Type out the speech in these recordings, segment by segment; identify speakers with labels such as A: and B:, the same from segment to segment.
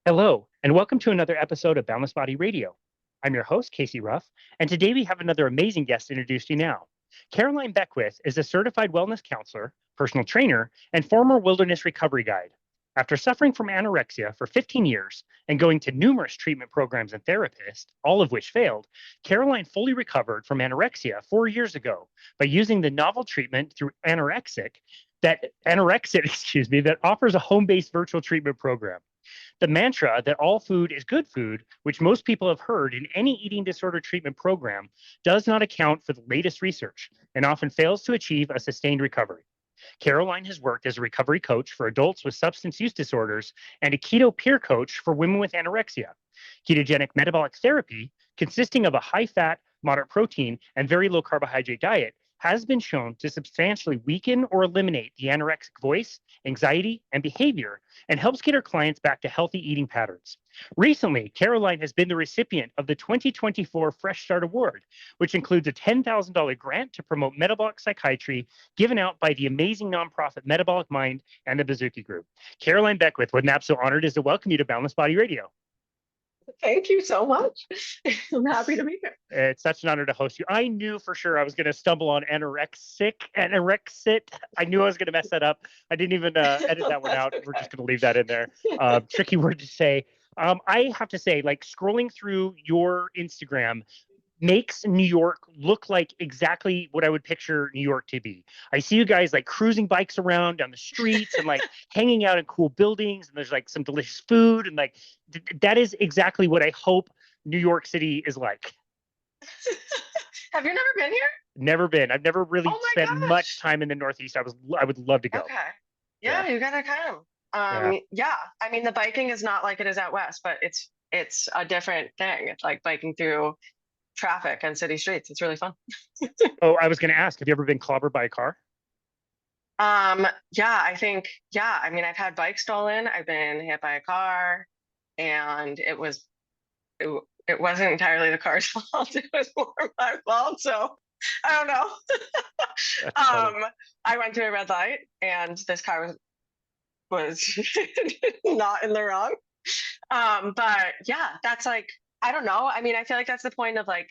A: Hello, and welcome to another episode of Boundless Body Radio. I'm your host, Casey Ruff, and today we have another amazing guest to introduce to you now. Caroline Beckwith is a certified wellness counselor, personal trainer, and former wilderness recovery guide. After suffering from anorexia for 15 years and going to numerous treatment programs and therapists, all of which failed, Caroline fully recovered from anorexia 4 years ago by using the novel treatment through Anor-Exit, that offers a home-based virtual treatment program. The mantra that all food is good food, which most people have heard in any eating disorder treatment program, does not account for the latest research and often fails to achieve a sustained recovery. Caroline has worked as a recovery coach for adults with substance use disorders and a keto peer coach for women with anorexia. Ketogenic metabolic therapy, consisting of a high fat, moderate protein, and very low carbohydrate diet, has been shown to substantially weaken or eliminate the anorexic voice, anxiety, and behavior, and helps get her clients back to healthy eating patterns. Recently, Caroline has been the recipient of the 2024 Fresh Start Award, which includes a $10,000 grant to promote metabolic psychiatry given out by the amazing nonprofit Metabolic Mind and the Bazooki Group. Caroline Beckwith, what an absolute honor it is to welcome you to Boundless Body Radio.
B: Thank you so much. I'm happy to be here.
A: It's such an honor to host you. I knew for sure I was going to stumble on Anor-Exit. I knew I was going to mess that up. I didn't even edit that one
B: That's
A: out.
B: okay.
A: We're just going to leave that in there. Tricky word to say. I have to say, like scrolling through your Instagram makes New York look like exactly what I would picture New York to be. I see you guys like cruising bikes around down the streets and like hanging out in cool buildings, and there's like some delicious food, and like that is exactly what I hope New York City is like.
B: Have you never been here?
A: Never been. I've never really
B: Oh my
A: spent much
B: gosh.
A: time in the Northeast. I would love to go.
B: Okay.
A: Yeah.
B: Yeah, you gotta come.
A: Yeah.
B: Yeah. I mean, the biking is not like it is out west, but it's a different thing. It's like biking through traffic and city streets. It's really fun.
A: Oh, I was going to ask, have you ever been clobbered by a car?
B: Yeah, yeah. I mean, I've had bikes stolen. I've been hit by a car, and it wasn't entirely the car's fault. It was more my fault. So I don't know.
A: That's funny.
B: I went to a red light, and this car was not in the wrong. But yeah, that's like, I don't know. I mean, I feel like that's the point of like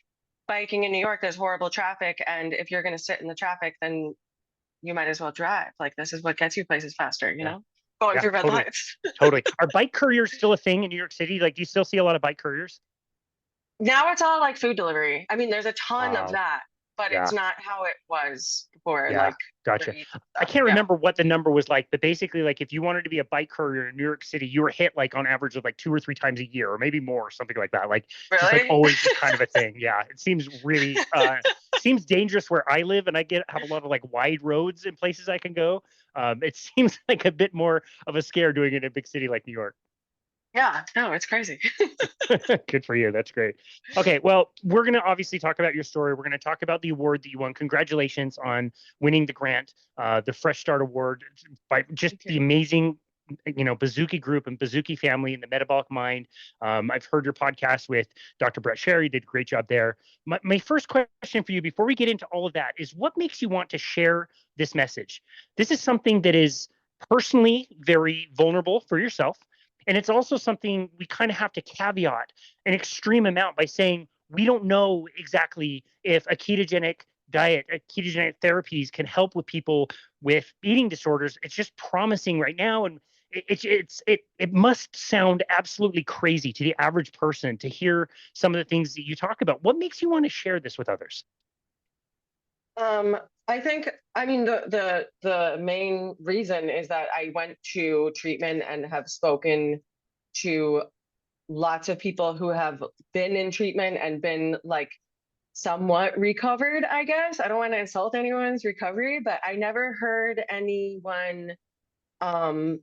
B: biking in New York. There's horrible traffic, and if you're going to sit in the traffic, then you might as well drive. Like this is what gets you places faster,
A: Yeah.
B: going
A: Yeah,
B: through red
A: totally.
B: lights.
A: Totally. Are bike couriers still a thing in New York City? Like, do you still see a lot of bike couriers?
B: Now it's all like food delivery. I mean, there's a ton of
A: Wow.
B: that, but it's
A: Yeah.
B: not how it was before,
A: Yeah.
B: like Uber
A: Gotcha.
B: Eats and
A: I
B: stuff.
A: can't
B: Yeah.
A: remember what the number was like, but basically, like, if you wanted to be a bike courier in New York City, you were hit like on average of like 2 or 3 times a year, or maybe more, something like that. Like, just like
B: Really?
A: always, just kind of a thing. Yeah. It seems really seems dangerous where I live, and I get have a lot of like wide roads and places I can go. It seems like a bit more of a scare doing it in a big city like New York.
B: Yeah. No, it's crazy.
A: Good for you. That's great. Okay, well, we're going to obviously talk about your story. We're going to talk about the award that you won. Congratulations on winning the grant, the Fresh Start Award, by just
B: Thank
A: the
B: you.
A: amazing, Bazooki Group and Bazooki family and the Metabolic Mind. I've heard your podcast with Dr. Brett Sherry. Did a great job there. My first question for you, before we get into all of that, is what makes you want to share this message? This is something that is personally very vulnerable for yourself. And it's also something we kind of have to caveat an extreme amount by saying we don't know exactly if a ketogenic diet, ketogenic therapies can help with people with eating disorders. It's just promising right now, and it must sound absolutely crazy to the average person to hear some of the things that you talk about. What makes you want to share this with others?
B: I think, I mean, the main reason is that I went to treatment and have spoken to lots of people who have been in treatment and been like somewhat recovered, I guess. I don't want to insult anyone's recovery, but I never heard anyone um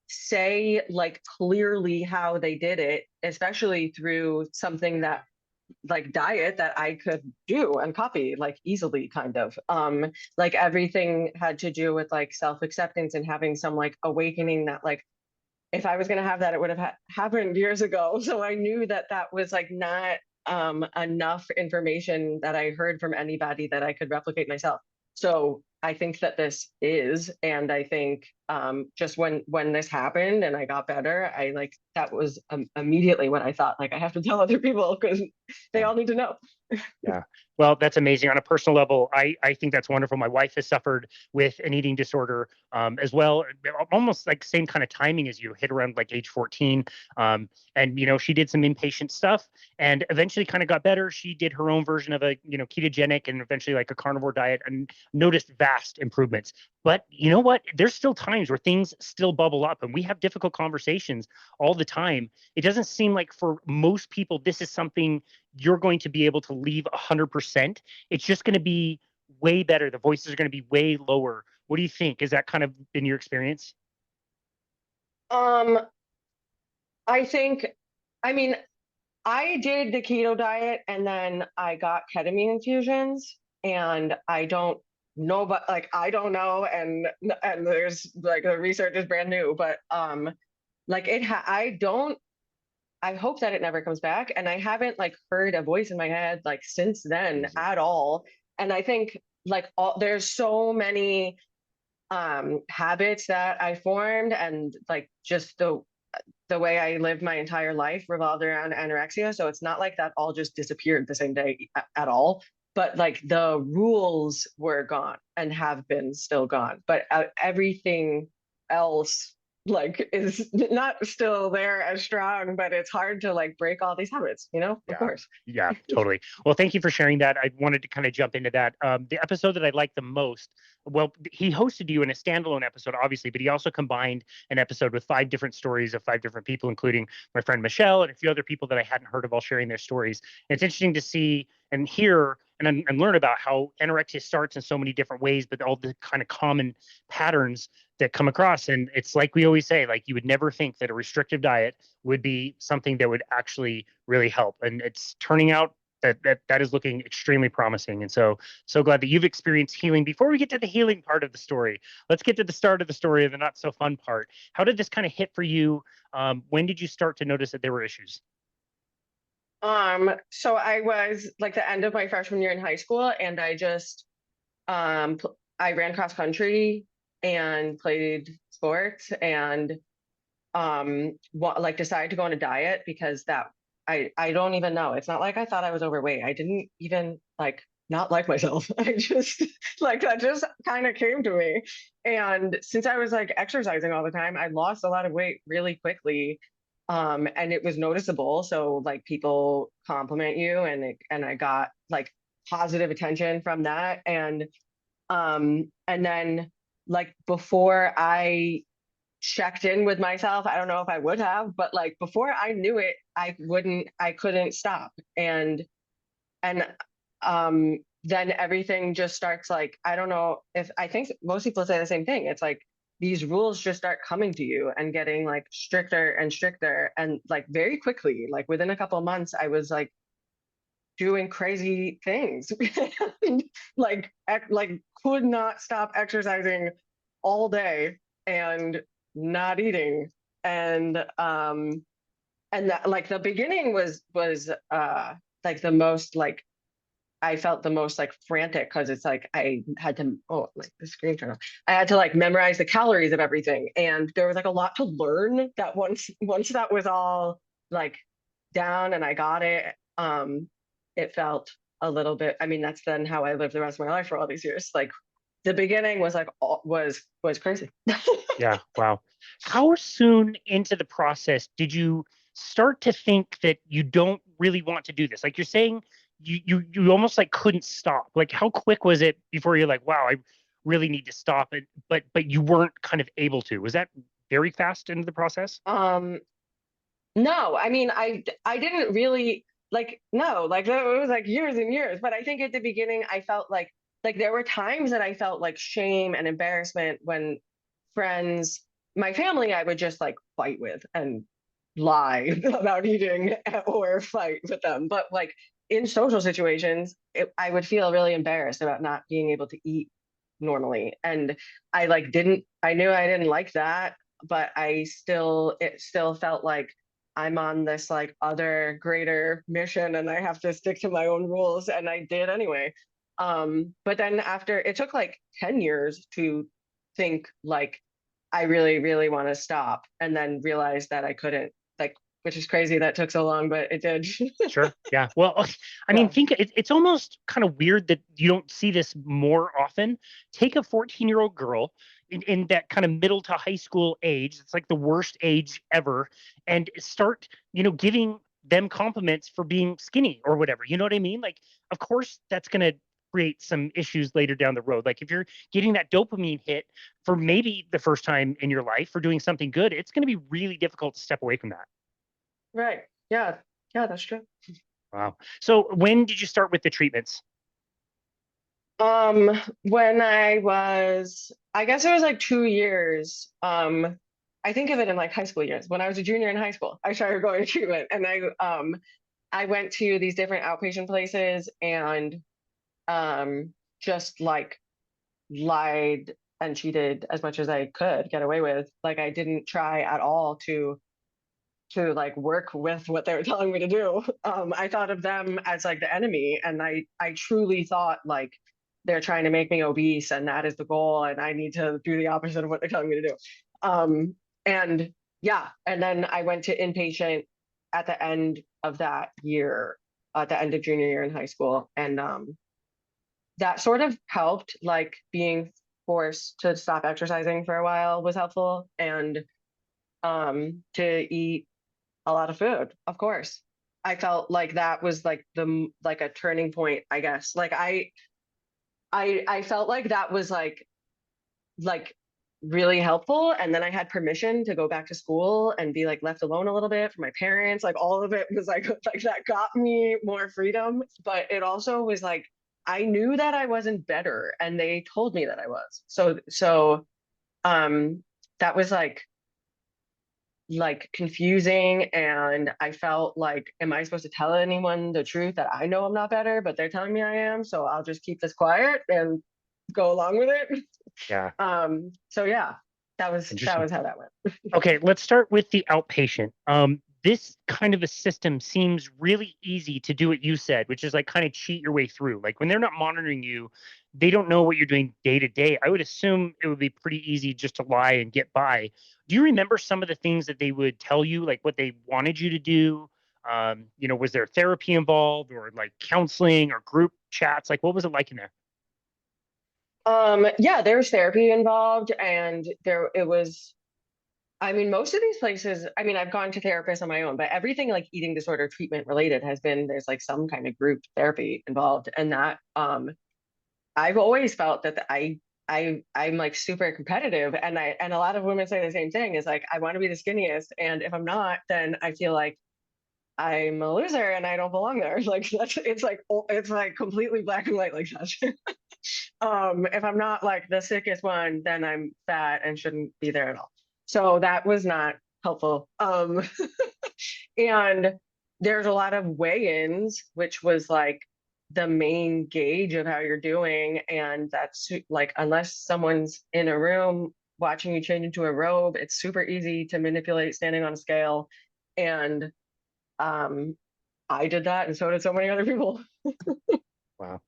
B: say like clearly how they did it, especially through something that like diet that I could do and copy like easily kind of. Like everything had to do with like self-acceptance and having some like awakening that like if I was going to have that, it would have happened years ago. So I knew that that was like not enough information that I heard from anybody that I could replicate myself. So I think that this is, and I think just when this happened and I got better, I like that was immediately what I thought, like I have to tell other people because they
A: Yeah.
B: all need to know.
A: Yeah. Well, that's amazing. On a personal level, I think that's wonderful. My wife has suffered with an eating disorder as well, almost like same kind of timing as you, hit around like age 14. And, she did some inpatient stuff and eventually kind of got better. She did her own version of a, ketogenic and eventually like a carnivore diet and noticed vast improvements. But you know what? There's still times where things still bubble up and we have difficult conversations all the time. It doesn't seem like for most people, this is something you're going to be able to leave 100%. It's just going to be way better. The voices are going to be way lower. What do you think? Is that kind of been your experience?
B: Um, I think, I mean, I did the keto diet and then I got ketamine infusions and I don't know, but like I don't know, and there's like the research is brand new, but like I don't, I hope that it never comes back, and I haven't like heard a voice in my head like since then
A: Amazing.
B: at all. And I think like there's so many habits that I formed, and like just the way I lived my entire life revolved around anorexia. So it's not like that all just disappeared the same day at all. But like the rules were gone and have been still gone. But everything else like is not still there as strong, but it's hard to like break all these habits, of
A: Yeah.
B: course.
A: Yeah, totally. Well, thank you for sharing that. I wanted to kind of jump into that. The episode that I liked the most, well, he hosted you in a standalone episode, obviously, but he also combined an episode with 5 different stories of 5 different people, including my friend Michelle and a few other people that I hadn't heard of, all sharing their stories. And it's interesting to see and hear and learn about how anorexia starts in so many different ways, but all the kind of common patterns that come across. And it's like we always say, like you would never think that a restrictive diet would be something that would actually really help. And it's turning out that is looking extremely promising. And so glad that you've experienced healing. Before we get to the healing part of the story, let's get to the start of the story and the not so fun part. How did this kind of hit for you? When did you start to notice that there were issues?
B: So I was like the end of my freshman year in high school, and I just I ran cross country and played sports and like decided to go on a diet because that I don't even know. It's not like I thought I was overweight. I didn't even like not like myself. I just like that just kind of came to me. And since I was like exercising all the time, I lost a lot of weight really quickly. And it was noticeable. So like people compliment you, and I got like positive attention from that. And then like before I checked in with myself, I don't know if I would have, but like before I knew it, I couldn't stop. And then everything just starts like, I don't know if I think most people say the same thing. It's like these rules just start coming to you and getting like stricter and stricter. And like very quickly, like within a couple of months, I was like doing crazy things and like could not stop exercising all day and not eating. And that like the beginning was like the most like I felt the most like frantic because it's like I had to, oh, like the screen turned off. I had to like memorize the calories of everything, and there was like a lot to learn. That once that was all like down and I got it, it felt a little bit. I mean, that's then how I lived the rest of my life for all these years. Like the beginning was like was crazy.
A: Yeah, wow. How soon into the process did you start to think that you don't really want to do this? Like you're saying you almost like couldn't stop. Like how quick was it before you're like, wow, I really need to stop it, but you weren't kind of able to. Was that very fast into the process?
B: um, No, I mean, I didn't really like no, like it was like years and years. But I think at the beginning I felt like there were times that I felt like shame and embarrassment when friends, my family, I would just like fight with and lie about eating or fight with them. But like in social situations, I would feel really embarrassed about not being able to eat normally. And I like didn't, I knew I didn't like that, but it still felt like I'm on this like other greater mission and I have to stick to my own rules. And I did anyway. But then after it took like 10 years to think like I really, really want to stop, and then realized that I couldn't, like, which is crazy that took so long, but it did.
A: Sure. Yeah. Well, I mean,
B: Yeah.
A: think it's almost kind of weird that you don't see this more often. Take a 14-year-old girl in that kind of middle to high school age. It's like the worst age ever, and start, giving them compliments for being skinny or whatever. You know what I mean? Like, of course, that's going to create some issues later down the road. Like if you're getting that dopamine hit for maybe the first time in your life for doing something good, it's going to be really difficult to step away from that.
B: Right. Yeah. Yeah, that's true.
A: Wow. So when did you start with the treatments?
B: When I guess it was like 2 years. I think of it in like high school years. When I was a junior in high school, I started going to treatment, and I went to these different outpatient places and just like lied and cheated as much as I could get away with. Like I didn't try at all to like work with what they were telling me to do. I thought of them as like the enemy, and I truly thought like they're trying to make me obese, and that is the goal, and I need to do the opposite of what they're telling me to do. And yeah, and then I went to inpatient at the end of that year, at the end of junior year in high school, and that sort of helped. Like being forced to stop exercising for a while was helpful, and to eat a lot of food, of course. I felt like that was like like a turning point, I guess. Like I felt like that was like really helpful. And then I had permission to go back to school and be like left alone a little bit from my parents. Like all of it was like that got me more freedom. But it also was like I knew that I wasn't better, and they told me that I was. So that was like confusing, and I felt like, am I supposed to tell anyone the truth that I know I'm not better, but they're telling me I am, so I'll just keep this quiet and go along with it.
A: Yeah.
B: So yeah, that
A: Interesting.
B: was how that went.
A: Okay, let's start with the outpatient. This kind of a system seems really easy to do what you said, which is like kind of cheat your way through. Like when they're not monitoring you, they don't know what you're doing day to day. I would assume it would be pretty easy just to lie and get by. Do you remember some of the things that they would tell you, like what they wanted you to do? Was there therapy involved or like counseling or group chats? Like what was it like in there?
B: Yeah, there was therapy involved, and there it was. I mean, most of these places, I mean, I've gone to therapists on my own, but everything like eating disorder treatment related has been there's like some kind of group therapy involved. And that I've always felt that I'm like super competitive, and a lot of women say the same thing, is like I want to be the skinniest, and if I'm not, then I feel like I'm a loser and I don't belong there. Like it's like completely black and white like that. If I'm not like the sickest one, then I'm fat and shouldn't be there at all. So that was not helpful. And there's a lot of weigh-ins, which was like the main gauge of how you're doing. And that's like, unless someone's in a room watching you change into a robe, it's super easy to manipulate standing on a scale. And um, I did that, and so did so many other people.
A: Wow.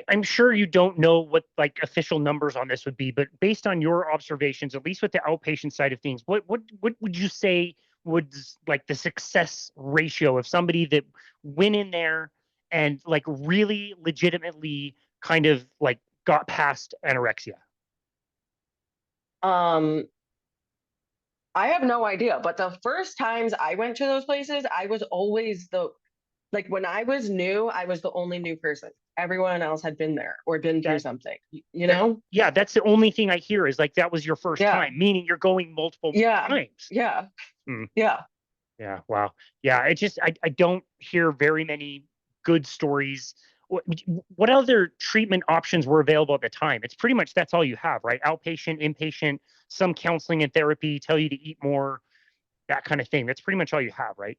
A: I'm sure you don't know what like official numbers on this would be, but based on your observations, at least with the outpatient side of things, what would you say was like the success ratio of somebody that went in there and like really legitimately kind of like got past anorexia?
B: Um, I have no idea, but the first times I went to those places, I was always the like when I was new, I was the only new person. Everyone else had been there or been through
A: That
B: something, you know?
A: yeah, that's the only thing I hear is like that was your first
B: Yeah.
A: time, meaning you're going multiple
B: Yeah.
A: times.
B: Yeah.
A: Hmm.
B: Yeah.
A: Yeah, wow. Yeah, I don't hear very many good stories. What other treatment options were available at the time? It's pretty much that's all you have, right? Outpatient, inpatient, some counseling and therapy, tell you to eat more, that kind of thing. That's pretty much all you have, right?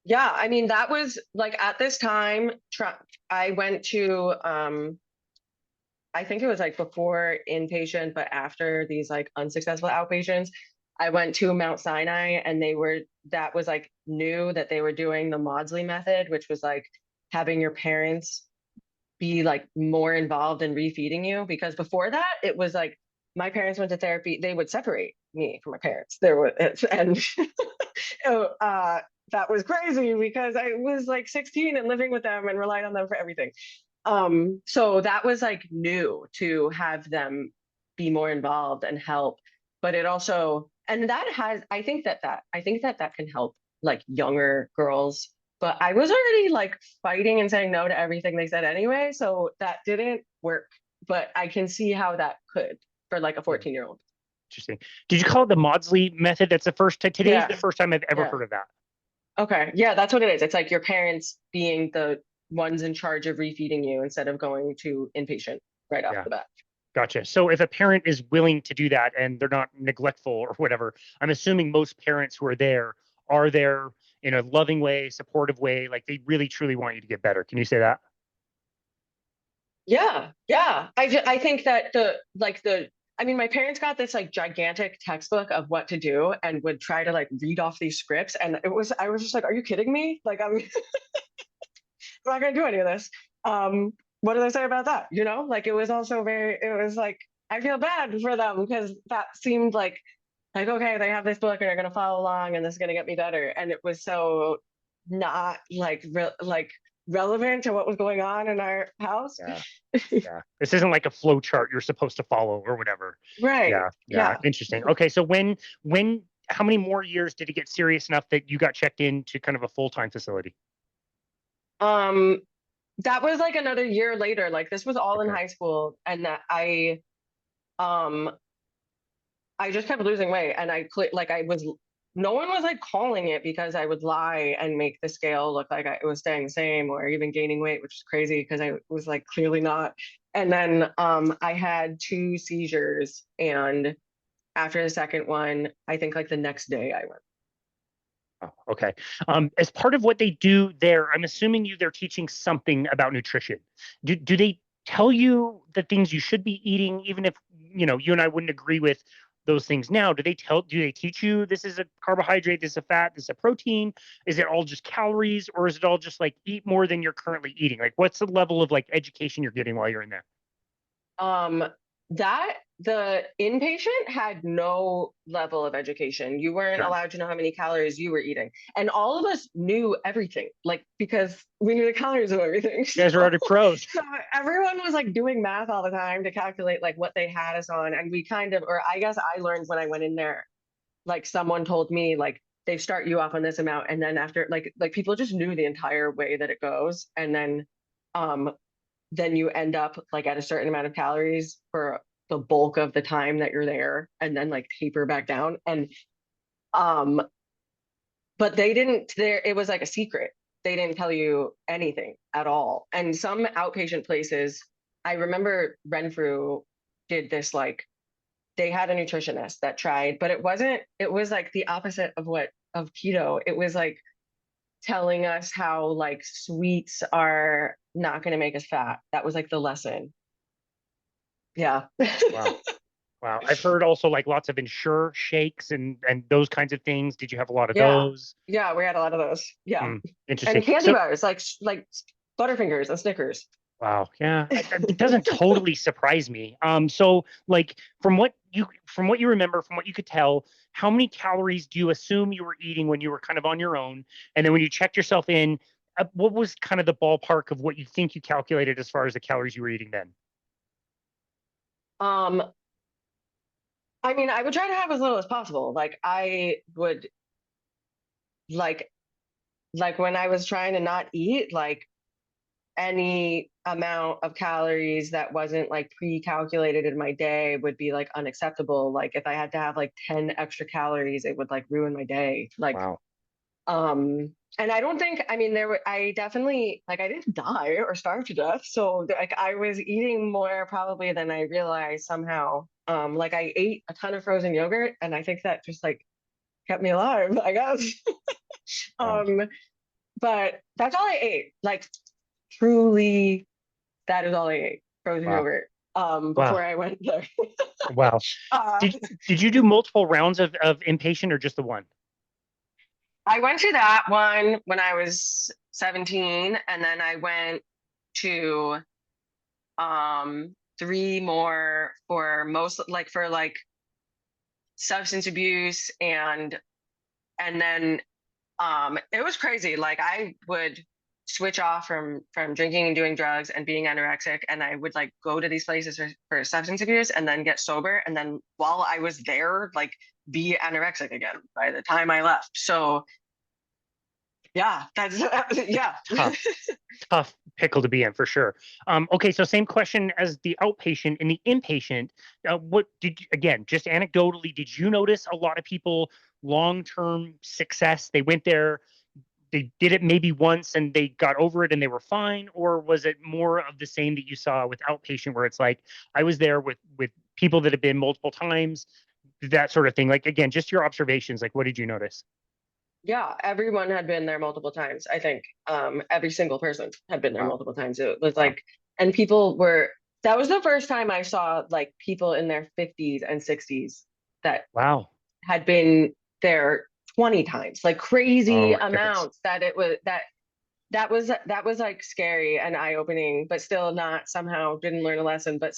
B: Yeah. I mean, that was like at this time, I went to I think it was like before inpatient, but after these like unsuccessful outpatients, I went to Mount Sinai, and that was like new that they were doing the Maudsley method, which was like having your parents be like more involved in refeeding you, because before that it was like my parents went to therapy, they would separate me from my parents. There was, and that was crazy because I was like 16 and living with them and relying on them for everything. So that was like new to have them be more involved and help. But it also, and that has, I think that that can help like younger girls. But I was already like fighting and saying no to everything they said anyway, so that didn't work. But I can see how that could for like a 14-year-old.
A: Interesting. Did you call it the Maudsley method? That's the first time. Today's the
B: Yeah,
A: first time I've ever
B: yeah.
A: heard of that.
B: Okay. Yeah, that's what it is. It's like your parents being the ones in charge of refeeding you instead of going to inpatient right off
A: Yeah.
B: the bat.
A: Gotcha. So if a parent is willing to do that and they're not neglectful or whatever, I'm assuming most parents who are there in a loving way, supportive way, like they really truly want you to get better. Can you say that?
B: Yeah, yeah. I think that I mean, my parents got this like gigantic textbook of what to do and would try to like read off these scripts. And I was just like, are you kidding me? Like, I'm not gonna do any of this. What do they say about that? You know, like it was like, I feel bad for them because that seemed like, okay, they have this book and they're gonna follow along and this is gonna get me better. And it was so not like relevant to what was going on in our house.
A: Yeah. Yeah. This isn't like a flow chart you're supposed to follow or whatever.
B: Right.
A: Yeah. Yeah.
B: Yeah.
A: Interesting. Okay. So how many more years did it get serious enough that you got checked into kind of a full-time facility?
B: Um, that was like another year later. Like this was all in
A: Okay.
B: high school, and that um I just kept losing weight, and like I was no one was like calling it because I would lie and make the scale look like it was staying the same or even gaining weight, which is crazy because I was like clearly not. And then I had two seizures, and after the second one, I think like the next day I went.
A: Oh, okay. As part of what they do there, I'm assuming they're teaching something about nutrition. Do they tell you the things you should be eating, even if you and I wouldn't agree with those things now? Do they teach you this is a carbohydrate, this is a fat, this is a protein? Is it all just calories, or is it all just like eat more than you're currently eating? Like what's the level of like education you're getting while you're in there?
B: Um, that the inpatient had no level of education. You weren't
A: None.
B: allowed to know how many calories you were eating. And all of us knew everything, like because we knew the calories of everything.
A: You guys are already pros.
B: So everyone was like doing math all the time to calculate like what they had us on. And we kind of, or I guess I learned when I went in there, like someone told me like they start you off on this amount and then after like people just knew the entire way that it goes. And um then you end up like at a certain amount of calories for the bulk of the time that you're there and then like taper back down. And um but they didn't there it was like a secret. They didn't tell you anything at all. And some outpatient places, I remember Renfrew did this like they had a nutritionist that tried, but it was like the opposite of keto. It was like telling us how like sweets are not going to make us fat. That was like the lesson. Yeah.
A: Wow. Wow. I've heard also like lots of Ensure shakes and those kinds of things. Did you have a lot of
B: Yeah.
A: those?
B: Yeah, we had a lot of those. Yeah.
A: Hmm, interesting.
B: And candy
A: So,
B: bars, like Butterfingers and Snickers.
A: wow, yeah, it doesn't totally surprise me. So like from what you remember, from what you could tell, how many calories do you assume you were eating when you were kind of on your own? And then when you checked yourself in, what was kind of the ballpark of what you think you calculated as far as the calories you were eating then?
B: Um, I mean, I would try to have as little as possible. Like I would like like when I was trying to not eat, like any amount of calories that wasn't like pre-calculated in my day would be like unacceptable. Like if I had to have like 10 extra calories, it would like ruin my day. Like
A: Wow.
B: and I don't think, I mean, I definitely, like, I didn't die or starve to death. So, like, I was eating more probably than I realized somehow. Like, I ate a ton of frozen yogurt, and I think that just, like, kept me alive, I guess.
A: Wow.
B: Um, but that's all I ate. Like, truly, that is all I ate, frozen
A: Wow.
B: yogurt,
A: Wow.
B: before I went there.
A: Wow.
B: Uh,
A: Did you do multiple rounds of inpatient or just the one?
B: I went to that one when I was 17, and then I went to three more for most, like for like substance abuse, and then it was crazy. Like I would switch off from drinking and doing drugs and being anorexic, and I would like go to these places for substance abuse and then get sober, and then while I was there, like be anorexic again by the time I left. So yeah, that's yeah.
A: Tough, tough pickle to be in for sure. Okay, so same question as the outpatient and the inpatient. What did you, again, just anecdotally, did you notice a lot of people long-term success? They went there, they did it maybe once and they got over it and they were fine, or was it more of the same that you saw with outpatient, where it's like I was there with people that have been multiple times, that sort of thing? Like again, just your observations. Like, what did you notice?
B: Yeah, everyone had been there multiple times. I think every single person had been there
A: Wow,
B: multiple times. It was
A: wow,
B: like, and people were, that was the first time I saw like people in their 50s and 60s that
A: wow.
B: had been there 20 times, like
A: Oh
B: crazy
A: my goodness.
B: amounts, that it was that was like scary and eye-opening, but still not, somehow didn't learn a lesson, but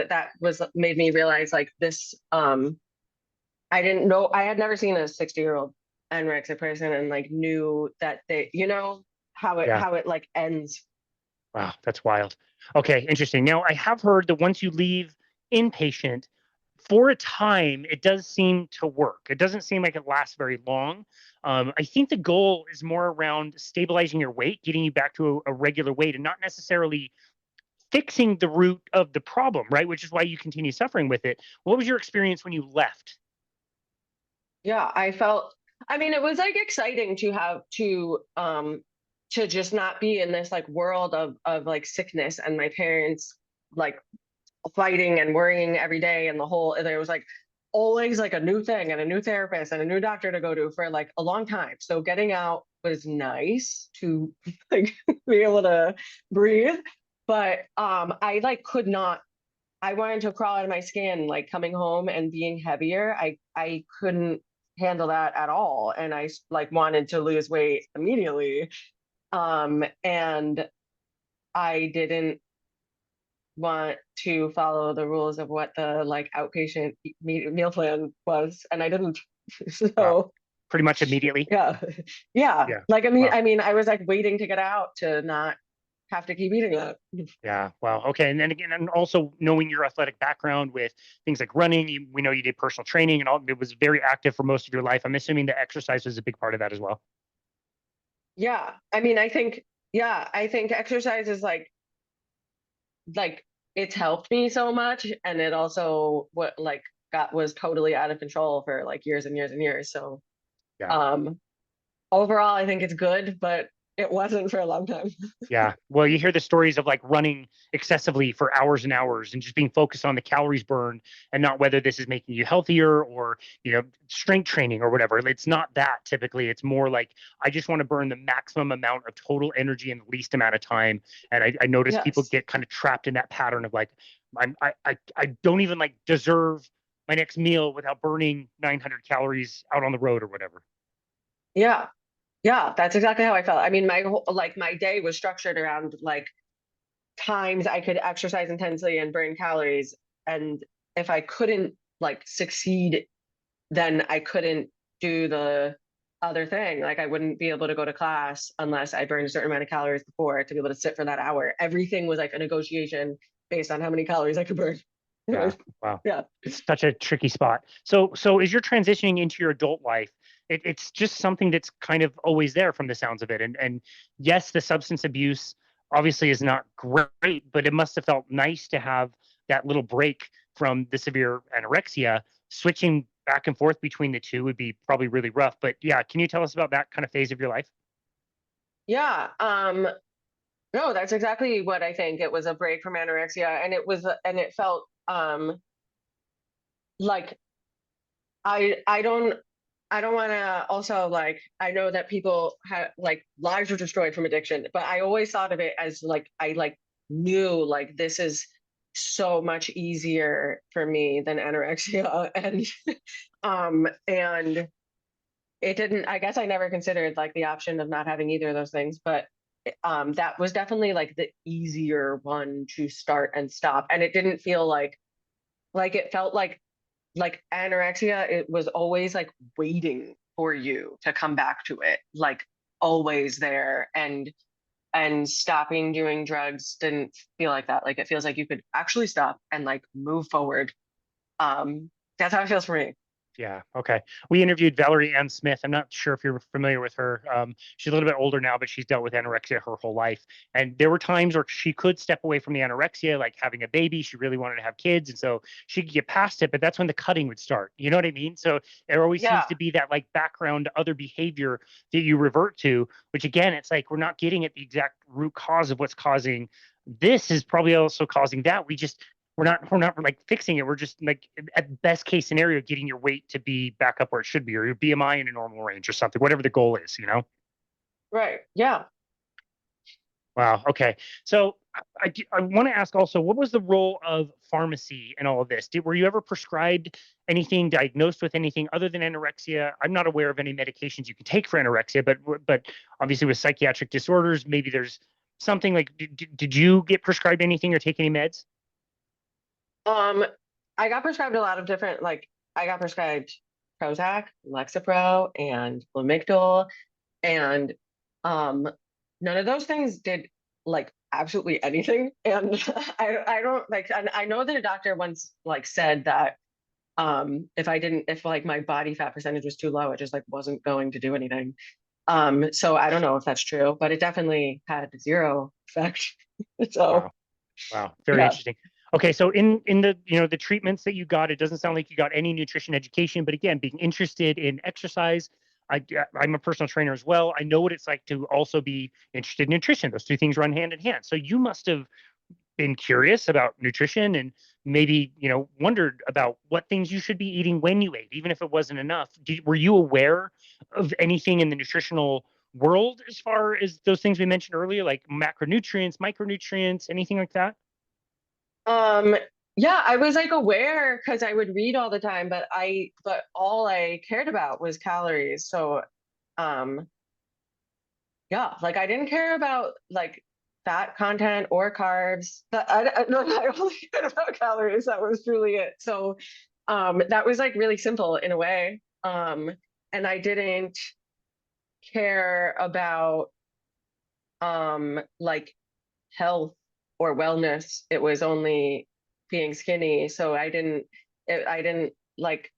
B: that was made me realize like this. I didn't know, I had never seen a 60-year-old anorexic person and like knew that they,
A: Yeah.
B: how it like ends.
A: Wow, that's wild. Okay, interesting. Now, I have heard that once you leave inpatient, for a time, it does seem to work. It doesn't seem like it lasts very long. I think the goal is more around stabilizing your weight, getting you back to a regular weight, and not necessarily fixing the root of the problem, right? Which is why you continue suffering with it. What was your experience when you left?
B: Yeah, I felt, I mean, it was like exciting to have to just not be in this like world of like sickness and my parents like fighting and worrying every day, and the whole, and there was like always like a new thing and a new therapist and a new doctor to go to for like a long time. So getting out was nice to like be able to breathe. But I like could not, I wanted to crawl out of my skin, like coming home and being heavier. I couldn't handle that at all, and like wanted to lose weight immediately. And I didn't want to follow the rules of what the like outpatient meal plan was, and I didn't.
A: Wow,
B: So
A: pretty much immediately.
B: yeah, yeah.
A: Yeah.
B: Like
A: Wow.
B: I was like waiting to get out to not have to keep eating that.
A: Yeah. Wow. Okay. And then again, and also knowing your athletic background with things like running, we know you did personal training and all. It was very active for most of your life. I'm assuming the exercise was a big part of that as well.
B: Yeah, I mean, I think, yeah, I think exercise is like it's helped me so much, and it also what like got was totally out of control for like years and years and years. So
A: Yeah.
B: um overall I think it's good, but it wasn't for a long time.
A: Yeah. Well, you hear the stories of like running excessively for hours and hours and just being focused on the calories burned and not whether this is making you healthier or, strength training or whatever. It's not that typically. It's more like, I just want to burn the maximum amount of total energy in the least amount of time. And I notice people
B: Yes.
A: get kind of trapped in that pattern of like, I don't even like deserve my next meal without burning 900 calories out on the road or whatever.
B: Yeah. Yeah, that's exactly how I felt. I mean, my whole like my day was structured around like times I could exercise intensely and burn calories. And if I couldn't like succeed, then I couldn't do the other thing. Like I wouldn't be able to go to class unless I burned a certain amount of calories before to be able to sit for that hour. Everything was like a negotiation based on how many calories I could burn.
A: Yeah. Wow.
B: Yeah.
A: It's such a tricky spot. So as you're transitioning into your adult life, it's just something that's kind of always there from the sounds of it. And yes, the substance abuse obviously is not great, but it must have felt nice to have that little break from the severe anorexia. Switching back and forth between the two would be probably really rough. But yeah, can you tell us about that kind of phase of your life?
B: Yeah. No, that's exactly what I think. It was a break from anorexia, and it felt like I don't want to also like, I know that people have like lives were destroyed from addiction, but I always thought of it as like I like knew like this is so much easier for me than anorexia. And it didn't, I guess I never considered like the option of not having either of those things, but that was definitely like the easier one to start and stop. And it didn't feel like it felt like anorexia, it was always like waiting for you to come back to it, like always there. And stopping doing drugs didn't feel like that. Like it feels like you could actually stop and like move forward. That's how it feels for me.
A: Yeah. Okay. We interviewed Valerie Ann Smith. I'm not sure if you're familiar with her. She's a little bit older now, but she's dealt with anorexia her whole life. And there were times where she could step away from the anorexia, like having a baby. She really wanted to have kids. And so she could get past it, but that's when the cutting would start. You know what I mean? So there always seems
B: Yeah,
A: to be that like background other behavior that you revert to, which again, it's like we're not getting at the exact root cause of what's causing this is probably also causing that. We're not like fixing it. We're just like at best case scenario, getting your weight to be back up where it should be, or your BMI in a normal range or something, whatever the goal is, you know?
B: right. Yeah.
A: Wow. Okay. So I want to ask also, what was the role of pharmacy in all of this? Were you ever prescribed anything, diagnosed with anything other than anorexia? I'm not aware of any medications you can take for anorexia, but obviously with psychiatric disorders, maybe there's something like, did you get prescribed anything or take any meds?
B: Um, I got prescribed a lot of different, like, I got prescribed Prozac, Lexapro, and Lamictal, and um, none of those things did like absolutely anything. And I don't like, and I know that a doctor once like said that if like my body fat percentage was too low, it just like wasn't going to do anything. So I don't know if that's true, but it definitely had zero effect. So
A: Wow. Wow, very
B: yeah.
A: interesting. Okay, so in the the treatments that you got, it doesn't sound like you got any nutrition education, but again, being interested in exercise, I'm a personal trainer as well. I know what it's like to also be interested in nutrition. Those two things run hand in hand. So you must have been curious about nutrition and maybe wondered about what things you should be eating when you ate, even if it wasn't enough. Were you aware of anything in the nutritional world as far as those things we mentioned earlier, like macronutrients, micronutrients, anything like that?
B: Um, yeah, I was like aware because I would read all the time, but all I cared about was calories. So um yeah, like I didn't care about like fat content or carbs. No, I only cared about calories. That was truly it. So that was like really simple in a way. And I didn't care about like health or wellness. It was only being skinny. So I didn't like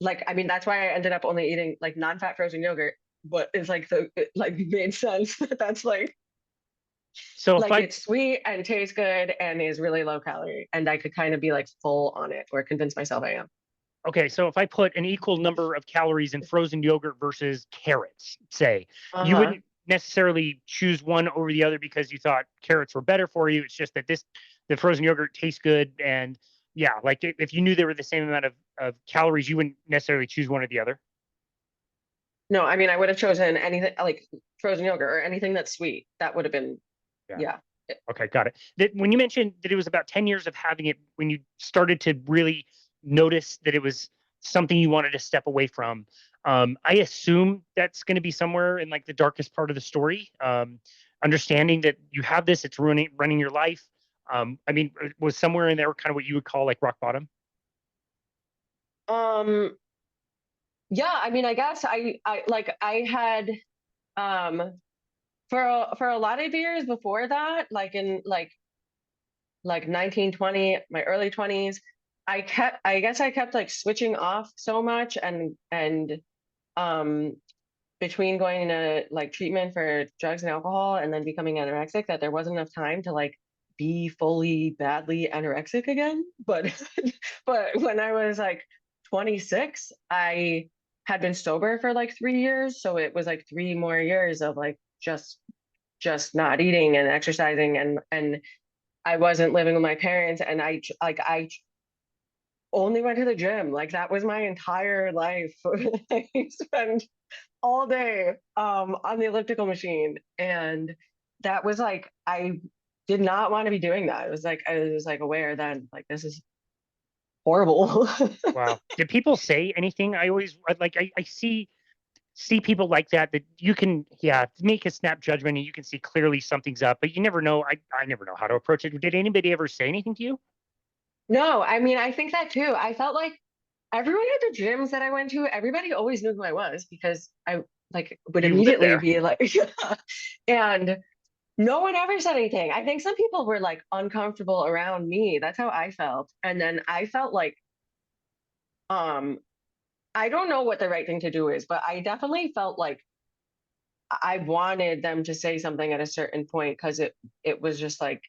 B: I mean that's why I ended up only eating like non-fat frozen yogurt, but it's like it like made sense that that's
A: So if
B: like
A: I
B: it's sweet and tastes good and is really low calorie and I could kind of be like full on it or convince myself I am.
A: Okay, so if I put an equal number of calories in frozen yogurt versus carrots, say, you
B: Uh-huh.
A: wouldn't necessarily choose one over the other because you thought carrots were better for you. It's just that the frozen yogurt tastes good. And yeah, like if you knew they were the same amount of calories, you wouldn't necessarily choose one or the other.
B: No, I mean I would have chosen anything like frozen yogurt or anything that's sweet. That would have been
A: Yeah.
B: yeah.
A: Okay, got it. When you mentioned that it was about 10 years of having it, when you started to really notice that it was something you wanted to step away from, I assume that's going to be somewhere in like the darkest part of the story. Understanding that you have this, it's running your life. I mean, was somewhere in there kind of what you would call like rock bottom?
B: Um yeah, I mean I guess I like I had for a lot of years before that, like in like 1920, my early 20s, I guess I kept like switching off so much and um between going to like treatment for drugs and alcohol and then becoming anorexic that there wasn't enough time to like be fully badly anorexic again. But but when I was like 26, I had been sober for like 3 years. So it was like 3 more years of like just not eating and exercising and I wasn't living with my parents and I only went to the gym. Like that was my entire life. I spent all day on the elliptical machine and that was like I did not want to be doing that. It was like I was like aware then like this is horrible.
A: Wow. Did people say anything? I always like I see see people like that you can, yeah, make a snap judgment and you can see clearly something's up, but you never know. I never know how to approach it. Did anybody ever say anything to you?
B: No, I mean, I think that too. I felt like everyone at the gyms that I went to, everybody always knew who I was because I like would
A: You live
B: immediately
A: there.
B: be like, and no one ever said anything. I think some people were like uncomfortable around me. That's how I felt. And then I felt like, um, I don't know what the right thing to do is, but I definitely felt like I wanted them to say something at a certain point because it was just like,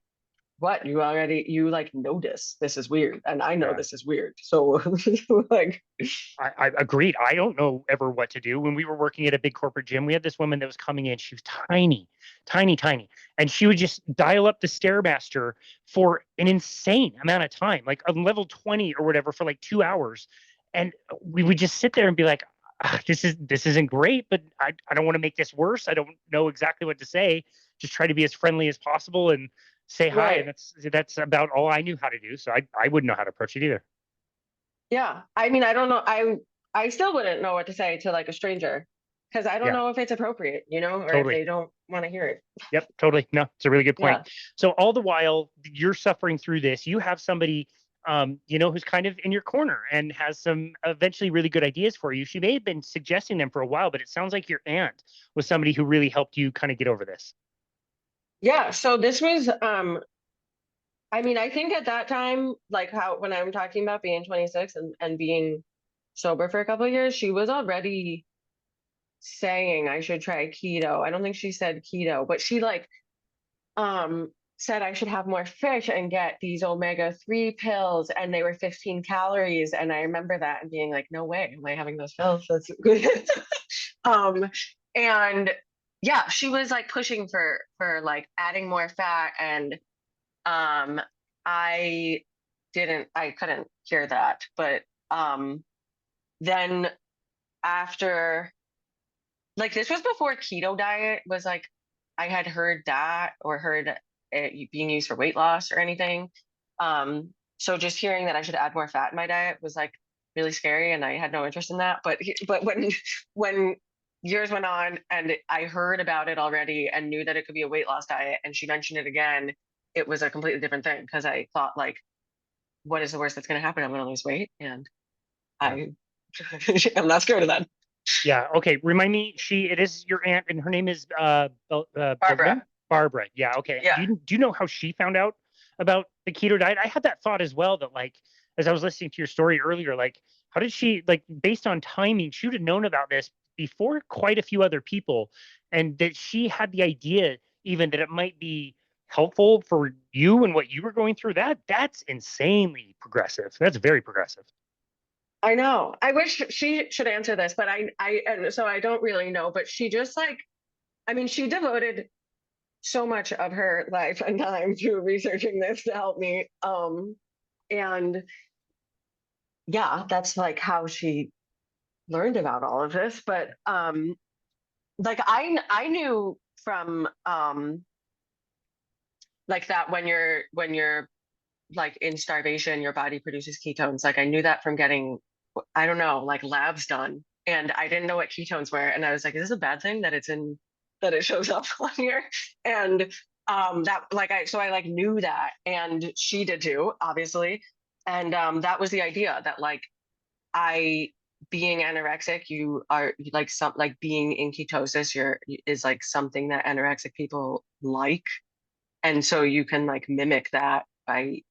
B: what you like notice this is weird and I know
A: Yeah.
B: this is weird. So like
A: I agreed. I don't know ever what to do. When we were working at a big corporate gym, we had this woman that was coming in. She was tiny, tiny, tiny. And she would just dial up the Stairmaster for an insane amount of time, like on level 20 or whatever for like 2 hours. And we would just sit there and be like, "Ah, this isn't great, but I don't want to make this worse. I don't know exactly what to say. Just try to be as friendly as possible and say hi." And
B: right.
A: that's about all I knew how to do. So I wouldn't know how to approach it either.
B: Yeah. I mean, I don't know. I still wouldn't know what to say to like a stranger because I don't
A: Yeah,
B: know if it's appropriate, or if
A: totally.
B: they don't want to hear it.
A: Yep, totally. No, it's a really good point.
B: Yeah.
A: So all the while you're suffering through this, you have somebody, who's kind of in your corner and has some eventually really good ideas for you. She may have been suggesting them for a while, but it sounds like your aunt was somebody who really helped you kind of get over this.
B: Yeah. So this was I mean, I think at that time, like how when I'm talking about being 26 and being sober for a couple of years, she was already saying I should try keto. I don't think she said keto, but she like said I should have more fish and get these omega-3 pills and they were 15 calories. And I remember that and being like, no way, am I having those pills? That's good. um and yeah, she was like pushing for like adding more fat and um I I couldn't hear that. But then after like this was before keto diet was like I had heard that or heard it being used for weight loss or anything. So just hearing that I should add more fat in my diet was like really scary, and I had no interest in that. But when years went on and I heard about it already and knew that it could be a weight loss diet, and she mentioned it again, it was a completely different thing because I thought like, what is the worst that's going to happen? I'm going to lose weight, and
A: Yeah.
B: I I'm not scared of that.
A: Yeah. Okay. Remind me, it is your aunt and her name is
B: Barbara.
A: Belinda? Barbara. Yeah. Okay.
B: Yeah.
A: Do you know how she found out about the keto diet? I had that thought as well that like as I was listening to your story earlier, like how did she like based on timing, she would have known about this before quite a few other people, and that she had the idea even that it might be helpful for you and what you were going through. That's insanely progressive. That's very progressive.
B: I know. I wish she should answer this, but and so I don't really know, but she just like, I mean, she devoted so much of her life and time to researching this to help me. And yeah, that's like how she learned about all of this. But like I knew from like that when you're like in starvation, your body produces ketones. Like I knew that from getting, I don't know, like labs done. And I didn't know what ketones were. And I was like, is this a bad thing that that it shows up on here? And that like I like knew that, and she did too, obviously. And that was the idea that like I being anorexic, you are like some like being in ketosis, you're is like something that anorexic people like. And so you can like mimic that by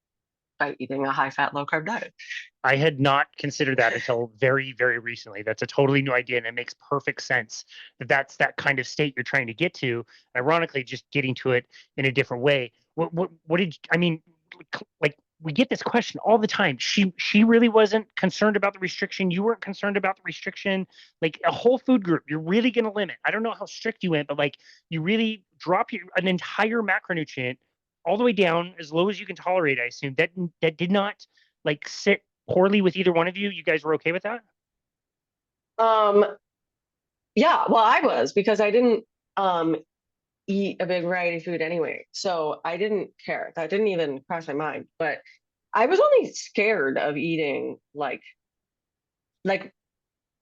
B: eating a high fat, low carb diet.
A: I had not considered that until very, very recently. That's a totally new idea, and it makes perfect sense that that's that kind of state you're trying to get to. Ironically, just getting to it in a different way. What did I mean? Like we get this question all the time. She really wasn't concerned about the restriction. You weren't concerned about the restriction. Like a whole food group, you're really going to limit. I don't know how strict you went, but like you really drop an entire macronutrient all the way down as low as you can tolerate. I assume that did not like sit poorly with either one of you. You guys were okay with that?
B: Um, yeah, well, I was because I didn't um eat a big variety of food anyway. So I didn't care. That didn't even cross my mind. But I was only scared of eating like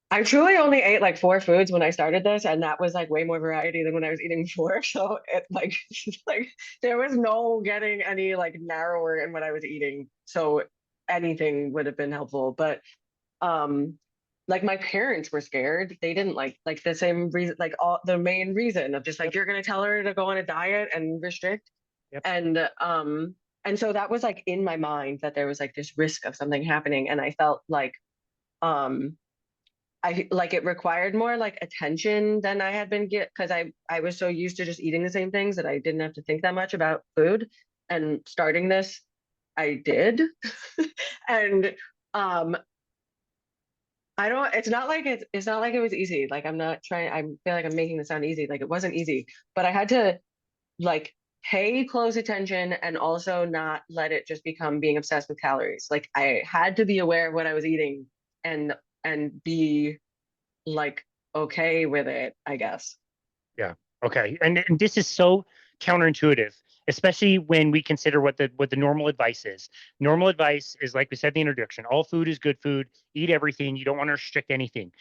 B: I truly only ate like four foods when I started this, and that was like way more variety than when I was eating before. So it like like there was no getting any like narrower in what I was eating. So anything would have been helpful. But um like my parents were scared. They didn't like the same reason, like all the main reason of just like
A: Yep.
B: you're gonna tell her to go on a diet and restrict.
A: Yep.
B: And so that was like in my mind that there was like this risk of something happening. And I felt like um I like it required more like attention than I had been get because I was so used to just eating the same things that I didn't have to think that much about food. And starting this, I did. And um I don't it's not like it was easy. Like I'm not trying I feel like I'm making this sound easy. Like it wasn't easy, but I had to like pay close attention and also not let it just become being obsessed with calories. Like I had to be aware of what I was eating and be like okay with it, I guess.
A: Yeah. Okay. And this is so counterintuitive, especially when we consider what the normal advice is. Normal advice is like we said in the introduction, all food is good food, eat everything, you don't want to restrict anything.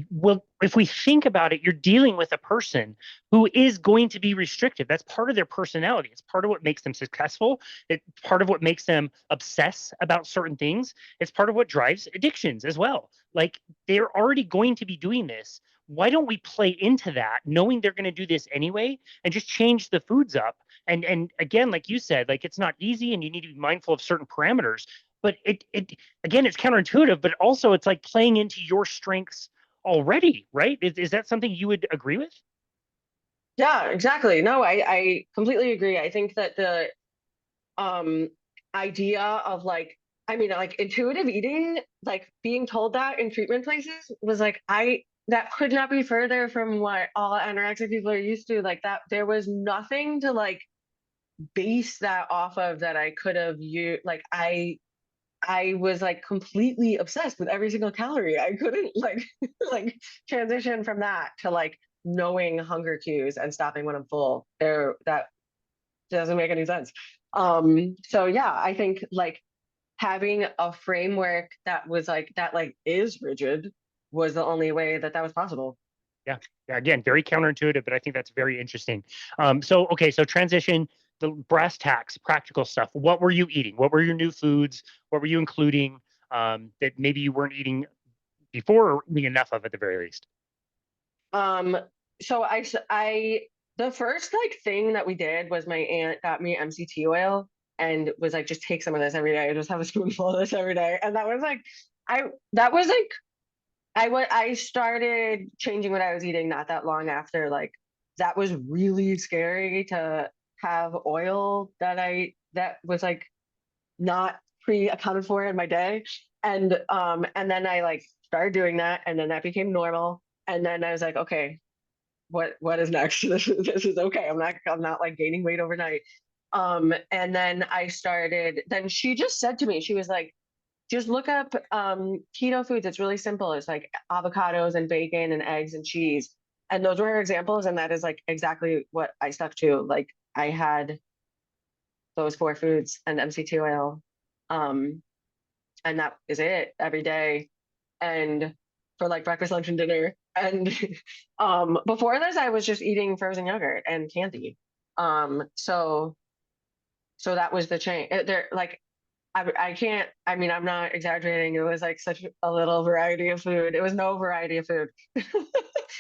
A: Well, if we think about it, you're dealing with a person who is going to be restrictive. That's part of their personality. It's part of what makes them successful. It's part of what makes them obsess about certain things. It's part of what drives addictions as well. Like they're already going to be doing this. Why don't we play into that knowing they're going to do this anyway and just change the foods up? And again, like you said, like it's not easy and you need to be mindful of certain parameters, but it again, it's counterintuitive, but also it's like playing into your strengths already, right? Is that something you would agree with?
B: Yeah, exactly. No, I completely agree. I think that the um idea of like I mean like intuitive eating, like being told that in treatment places was like I that could not be further from what all anorexic people are used to. Like that there was nothing to like base that off of that I could have used. Like I was like completely obsessed with every single calorie. I couldn't like like transition from that to like knowing hunger cues and stopping when I'm full. There that doesn't make any sense. So yeah, I think like having a framework that was like that like is rigid was the only way that that was possible.
A: Yeah. Yeah. Again, very counterintuitive, but I think that's very interesting. So okay, so transition, the brass tacks, practical stuff. What were you eating? What were your new foods? What were you including that maybe you weren't eating before or eating enough of at the very least?
B: Um, so the first like thing that we did was my aunt got me MCT oil and was like, just take some of this every day. Just have a spoonful of this every day. And that was like, I that was like I started changing what I was eating not that long after. Like that was really scary to have oil that was like not pre accounted for in my day. And then I like started doing that and then that became normal. And then I was like, okay, what is next? This is okay. I'm not like gaining weight overnight. And then then she just said to me, she was like, just look up keto foods. It's really simple. It's like avocados and bacon and eggs and cheese. And those were her examples. And that is like exactly what I stuck to. Like I had those four foods and MCT oil. Um, and that is it every day. And for like breakfast, lunch, and dinner. And before this, I was just eating frozen yogurt and candy. So that was the change. There, like I can't. I mean, I'm not exaggerating. It was like such a little variety of food. It was no variety of food.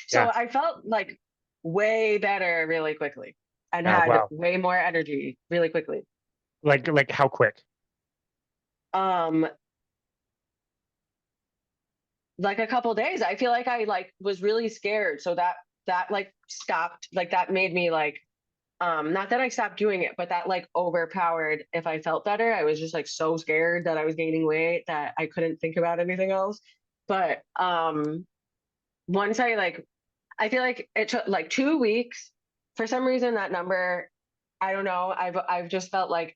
B: So
A: Yeah.
B: I felt like way better really quickly and had
A: Wow.
B: way more energy really quickly.
A: Like how quick?
B: Um, like a couple days, I feel like I like was really scared. So that like stopped. Like that made me like not that I stopped doing it, but that like overpowered if I felt better. I was just like so scared that I was gaining weight that I couldn't think about anything else. But once I feel like it took like 2 weeks. For some reason that number, I don't know. I've just felt like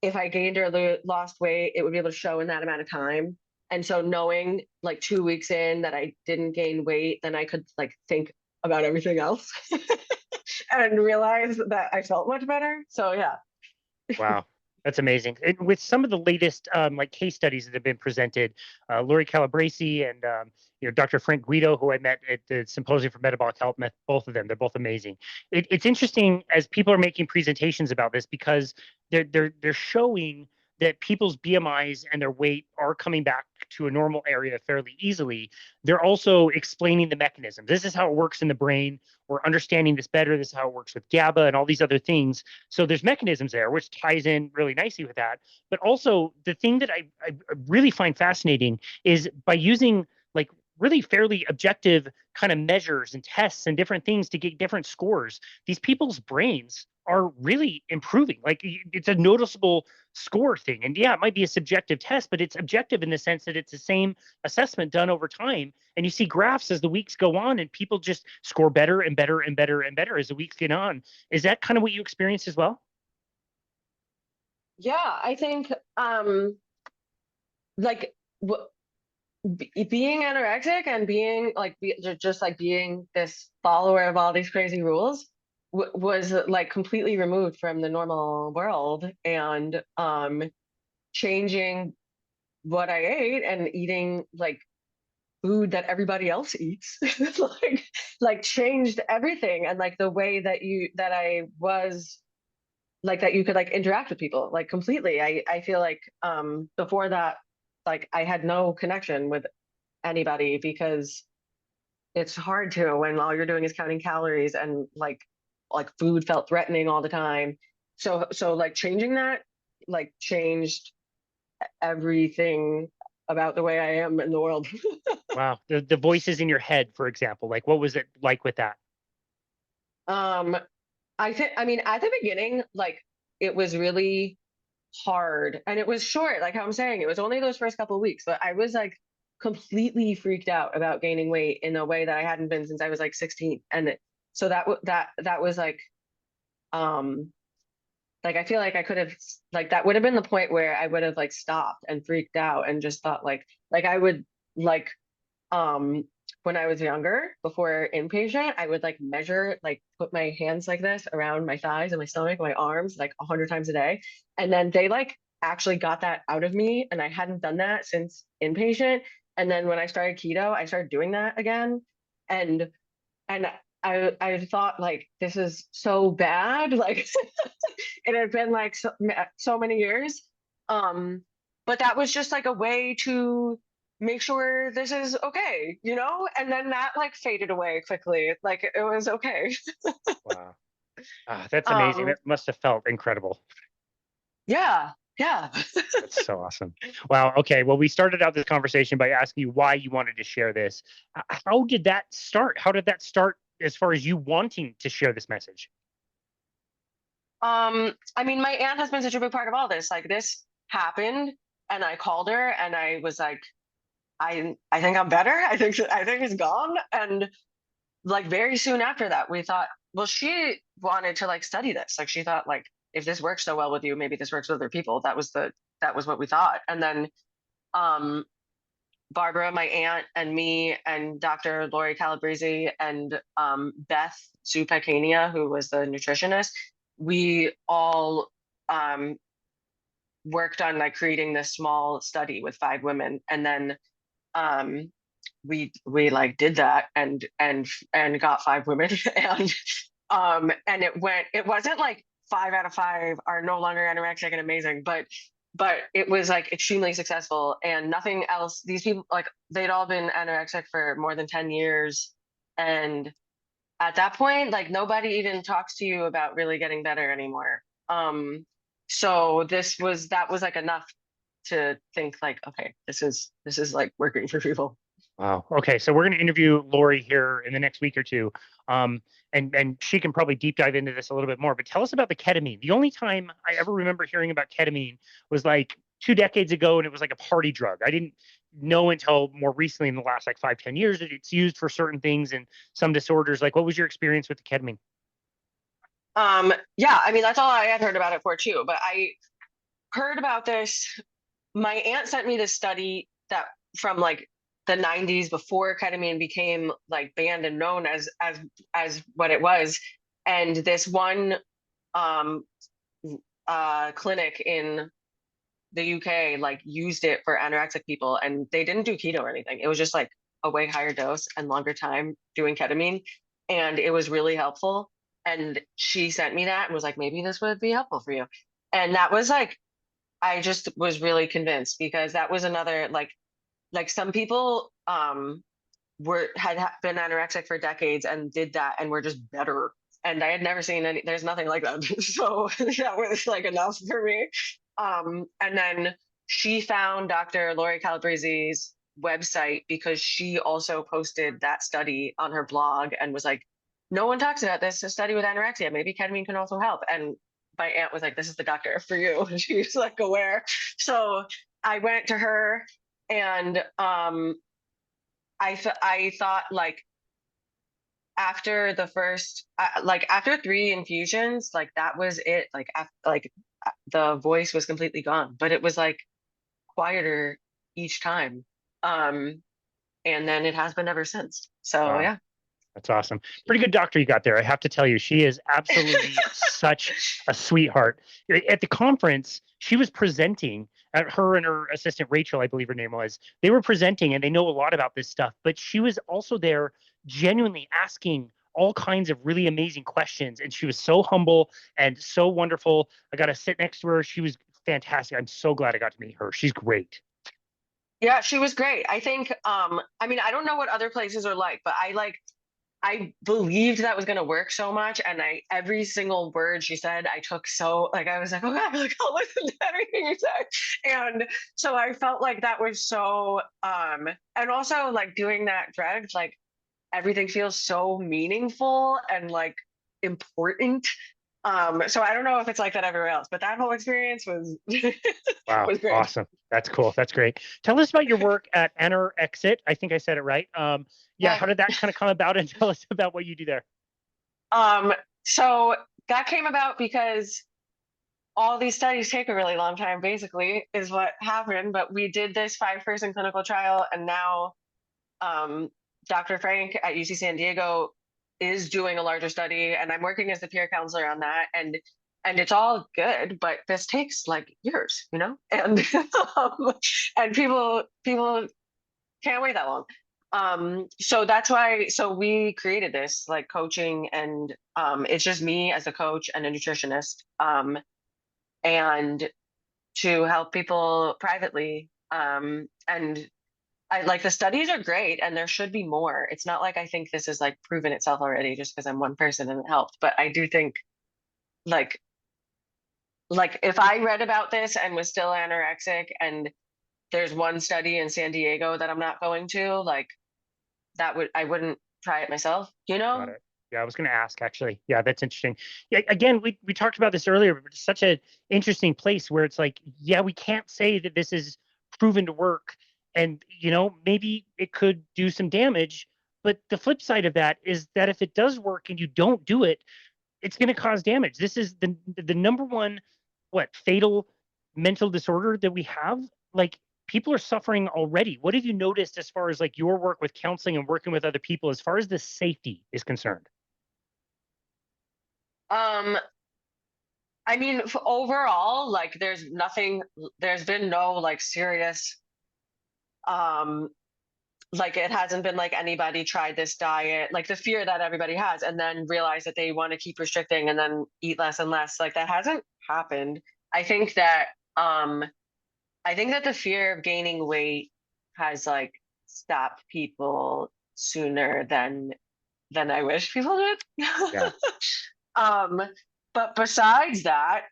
B: if I gained or lost weight, it would be able to show in that amount of time. And so knowing like 2 weeks in that I didn't gain weight, then I could like think about everything else and realize that I felt much better. So yeah.
A: Wow. That's amazing. With some of the latest like case studies that have been presented, Lori Calabresi and Dr. Frank Guido, who I met at the Symposium for Metabolic Health, met both of them. They're both amazing. It's interesting as people are making presentations about this because they're showing that people's BMIs and their weight are coming back to a normal area fairly easily. They're also explaining the mechanism. This is how it works in the brain. We're understanding this better. This is how it works with GABA and all these other things. So there's mechanisms there, which ties in really nicely with that. But also the thing that I really find fascinating is by using like really fairly objective kind of measures and tests and different things to get different scores, these people's brains are really improving. Like it's a noticeable score thing. And yeah, it might be a subjective test, but it's objective in the sense that it's the same assessment done over time. And you see graphs as the weeks go on and people just score better and better and better and better as the weeks get on. Is that kind of what you experienced as well?
B: Yeah, I think like being anorexic and being like just like being this follower of all these crazy rules was like completely removed from the normal world, and changing what I ate and eating like food that everybody else eats like changed everything, and like the way that I was like that you could like interact with people like completely. I feel like before that, like I had no connection with anybody because it's hard to when all you're doing is counting calories, and like food felt threatening all the time. So like changing that like changed everything about the way I am in the world.
A: Wow. The voices in your head, for example, like what was it like with that?
B: um I mean at the beginning like it was really hard, and it was short, like how I'm saying, it was only those first couple of weeks, but I was like completely freaked out about gaining weight in a way that I hadn't been since I was like 16. And so that was like I feel like I could have like that would have been the point where I would have like stopped and freaked out and just thought like I would like um when I was younger before inpatient, I would like measure, like put my hands like this around my thighs and my stomach, my arms like 100 times a day. And then they like actually got that out of me, and I hadn't done that since inpatient. And then when I started keto, I started doing that again. And and I thought like this is so bad. Like it had been like so many years. Um, but that was just like a way to make sure this is okay, you know? And then that like faded away quickly. Like it was okay.
A: Wow. That's amazing.
B: Um,
A: That must have felt incredible.
B: yeah, yeah.
A: That's so awesome. Wow. Okay. Well, we started out this conversation by asking you why you wanted to share this. How did that start? How did that start as far as you wanting to share this message?
B: I mean, my aunt has been such a big part of all this. Like this happened, and I called her and I was like, I think I'm better. I think it's gone. And like very soon after that, we thought, well, she wanted to like study this. Like she thought like if this works so well with you, maybe this works with other people. That was what we thought. And then um Barbara, my aunt, and me, and Dr. Lori Calabresi, and Beth Zupakania, who was the nutritionist, we all um, worked on like creating this small study with 5 women, and then um, we like did that and got 5 women, and it wasn't like 5 out of 5 are no longer anorexic and amazing, but it was like extremely successful, and nothing else. These people like they'd all been anorexic for more than 10 years, and at that point like nobody even talks to you about really getting better anymore. So that was like enough to think like, okay, this is like working for people.
A: Wow. Okay. So we're going to interview Lori here in the next week or two. And she can probably deep dive into this a little bit more, but tell us about the ketamine. The only time I ever remember hearing about ketamine was like 2 decades ago, and it was like a party drug. I didn't know until more recently in the last like 5, 10 years that it's used for certain things and some disorders. Like, what was your experience with the ketamine?
B: Yeah, I mean that's all I had heard about it for too, but I heard about this. My aunt sent me this study that from like the 90s before ketamine became like banned and known as what it was. And this one um clinic in the UK like used it for anorexic people, and they didn't do keto or anything. It was just like a way higher dose and longer time doing ketamine, and it was really helpful. And she sent me that and was like, maybe this would be helpful for you. And that was like, I just was really convinced, because that was another like some people been anorexic for decades and did that and were just better. And I had never seen any, there's nothing like that. So that was like enough for me. And then she found Dr. Lori Calabrese's website because she also posted that study on her blog and was like, no one talks about this, a study with anorexia. Maybe ketamine can also help. And my aunt was like, this is the doctor for you. She's like aware. So I went to her, and I thought like after the first like after 3 infusions, like that was it. Like the voice was completely gone, but it was like quieter each time. Um, and then it has been ever since. So
A: Wow.
B: yeah.
A: That's awesome. Pretty good doctor you got there. I have to tell you, she is absolutely such a sweetheart. At the conference, she was presenting, her and her assistant, Rachel, I believe her name was, they were presenting and they know a lot about this stuff, but she was also there genuinely asking all kinds of really amazing questions. And she was so humble and so wonderful. I got to sit next to her. She was fantastic. I'm so glad I got to meet her. She's great.
B: Yeah, she was great. I think I mean, I don't know what other places are like, but I believed that was going to work so much, and I every single word she said, I took so like I was like, oh God, like I'll listen to everything you say, and so I felt like that was so and also like doing that drug, like everything feels so meaningful and like important. So I don't know if it's like that everywhere else, but that whole experience was
A: Wow,
B: was great.
A: awesome. That's cool. That's great. Tell us about your work at Anor-Exit. I think I said it right. Yeah,
B: Yeah.
A: how did that kind of come about? And tell us about what you do there.
B: Um, so that came about because all these studies take a really long time, basically, is what happened. But we did this 5-person clinical trial, and now um, Dr. Frank at UC San Diego is doing a larger study, and I'm working as the peer counselor on that. And it's all good, but this takes like years, you know, and and people can't wait that long. So that's why, so we created this like coaching, and it's just me as a coach and a nutritionist, and to help people privately. And I like the studies are great, and there should be more. It's not like I think this is like proven itself already just because I'm one person and it helped, but I do think like if I read about this and was still anorexic, and there's one study in San Diego that I'm not going to, like I wouldn't try it myself, you
A: Got
B: know?
A: it. Yeah, I was going to ask actually. Yeah, that's interesting. Yeah, again, we talked about this earlier, but it's such an interesting place where it's like, yeah, we can't say that this is proven to work, and maybe it could do some damage. But the flip side of that is that if it does work and you don't do it, it's going to cause damage. This is the number one fatal mental disorder that we have. Like people are suffering already. What have you noticed as far as like your work with counseling and working with other people as far as the safety is concerned?
B: Um, I mean, overall, like there's been no like serious, um, like it hasn't been like anybody tried this diet, like the fear that everybody has, and then realize that they want to keep restricting and then eat less and less. Like that hasn't happened. I think that, um, I think that the fear of gaining weight has like stopped people sooner than I wish people did.
A: Yeah.
B: Um, but besides that,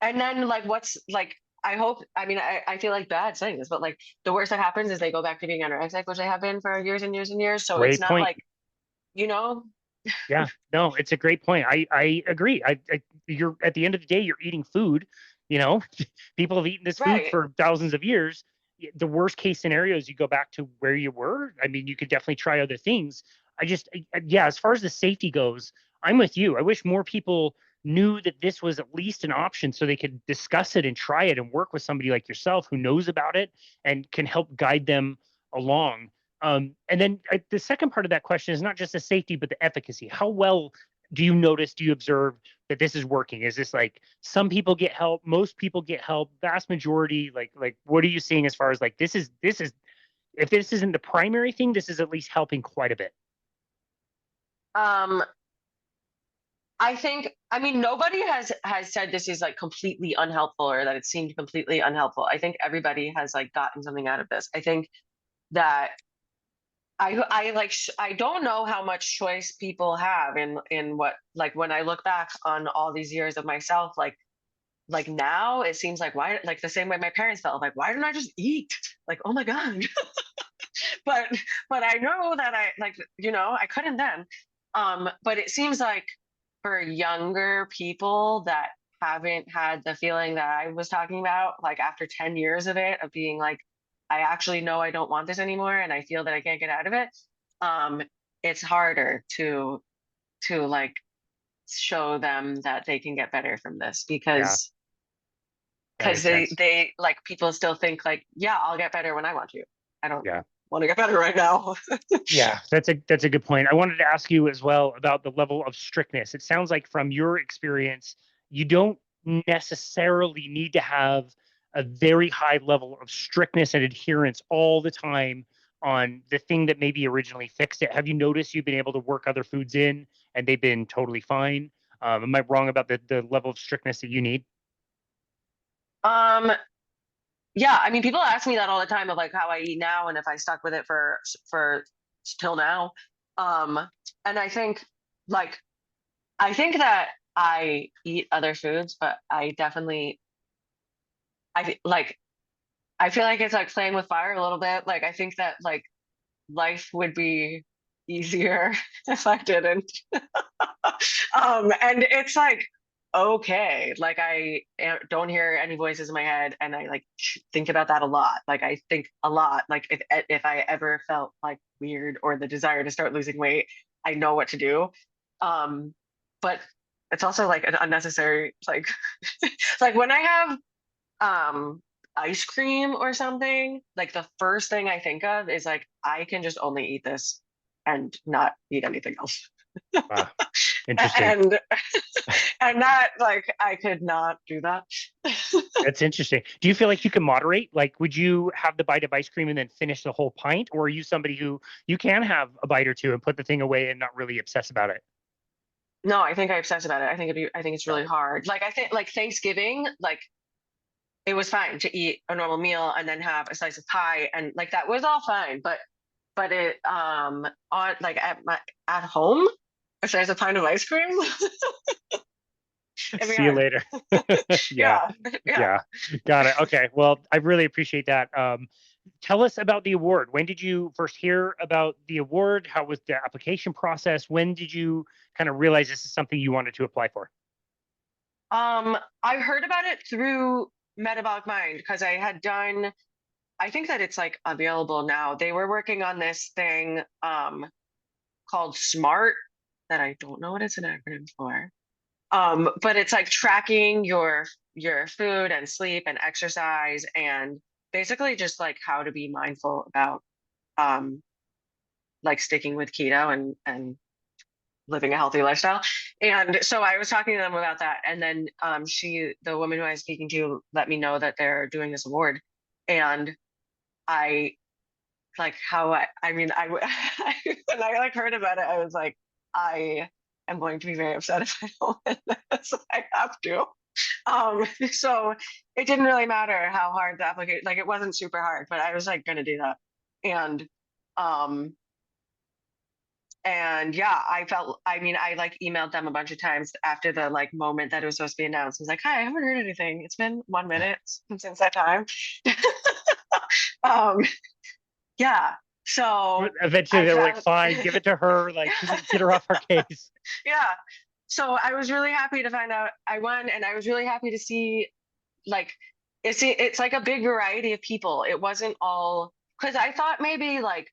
B: and then like what's like I hope, I mean, I feel like bad saying this, but like the worst that happens is they go back to being anorexic, which they have been for years and years and years. So it's
A: Great
B: not
A: point.
B: like, you know,
A: Yeah, no, it's a great point. I agree. You're at the end of the day, you're eating food. You know, people have eaten this food
B: right.
A: for thousands of years. The worst case scenario is you go back to where you were. I mean, you could definitely try other things. Yeah, as far as the safety goes, I'm with you. I wish more people knew that this was at least an option so they could discuss it and try it and work with somebody like yourself who knows about it and can help guide them along. And then the second part of that question is not just the safety, but the efficacy. How well do you notice, do you observe that this is working? Is this like some people get help, most people get help, vast majority? Like what are you seeing as far as like this is if this isn't the primary thing, this is at least helping quite a bit.
B: Um, I think, I mean, nobody has said this is like completely unhelpful or that it seemed completely unhelpful. I think everybody has like gotten something out of this. I think that I don't know how much choice people have in what, like when I look back on all these years of myself, like now it seems like, why, like the same way my parents felt, like why don't I just eat? Like, oh my God. but but I know that I, like, I couldn't then. But it seems like for younger people that haven't had the feeling that I was talking about, like after 10 years of it, of being like, I actually know I don't want this anymore and I feel that I can't get out of it. Um, it's harder to like show them that they can get better from this
A: Yeah, that
B: because
A: makes sense.
B: they like, people still think like, yeah, I'll get better when I want to. I don't
A: Yeah.
B: want to get better right now.
A: Yeah, that's a good point. I wanted to ask you as well about the level of strictness. It sounds like from your experience, you don't necessarily need to have a very high level of strictness and adherence all the time on the thing that maybe originally fixed it. Have you noticed you've been able to work other foods in and they've been totally fine? Am I wrong about the level of strictness that you need?
B: um Yeah, I mean, people ask me that all the time of like how I eat now and if I stuck with it for till now. Um, and like I think that I eat other foods, but I definitely like I feel like it's like playing with fire a little bit. Like I think that like life would be easier if I didn't. And it's like, okay, like don't hear any voices in my head, and I like think about that a lot. Like I think a lot. Like if I ever felt like weird or the desire to start losing weight, I know what to do. But it's also like an unnecessary like like when I have um ice cream or something, like the first thing I think of is like I can just only eat this and not eat anything else.
A: Ah, interesting.
B: And and that, like, I could not do that.
A: That's interesting. Do you feel like you can moderate? Like, would you have the bite of ice cream and then finish the whole pint? Or are you somebody who you can have a bite or two and put the thing away and not really obsess about it?
B: No, I think I obsess about it. I think it's
A: Got
B: really
A: it.
B: hard. Like I think like Thanksgiving, like it was fine to eat a normal meal and then have a slice of pie, and like that was all fine. But it on like at home, a slice of pint of ice cream. It'd be
A: See you
B: hard.
A: later. Yeah.
B: Yeah. Yeah.
A: Yeah. Got it. Okay. Well, I really appreciate that. Tell us about the award. When did you first hear about the award? How was the application process? When did you kind of realize this is something you wanted to apply for?
B: I heard about it through Metabolic Mind because I had done, I think that it's like available now. They were working on this thing called SMART that I don't know what it's an acronym for. But it's like tracking your food and sleep and exercise and basically just like how to be mindful about um like sticking with keto and living a healthy lifestyle. And so I was talking to them about that. And then the woman who I was speaking to, let me know that they're doing this award. And I like how I mean, when I like heard about it, I was like, I am going to be very upset if I don't win this. I have to. So it didn't really matter how hard the application, like it wasn't super hard, but I was like going to do that. And, um, and yeah, I mean, I like emailed them a bunch of times after the like moment that it was supposed to be announced. I was like, hi, I haven't heard anything. It's been 1 minute since that time. um, yeah. So
A: Eventually,
B: I
A: they were like,
B: found,
A: "Fine, give it to her. Like, get her off our case."
B: yeah. So I was really happy to find out I won, and I was really happy to see like it's like a big variety of people. It wasn't all, because I thought maybe like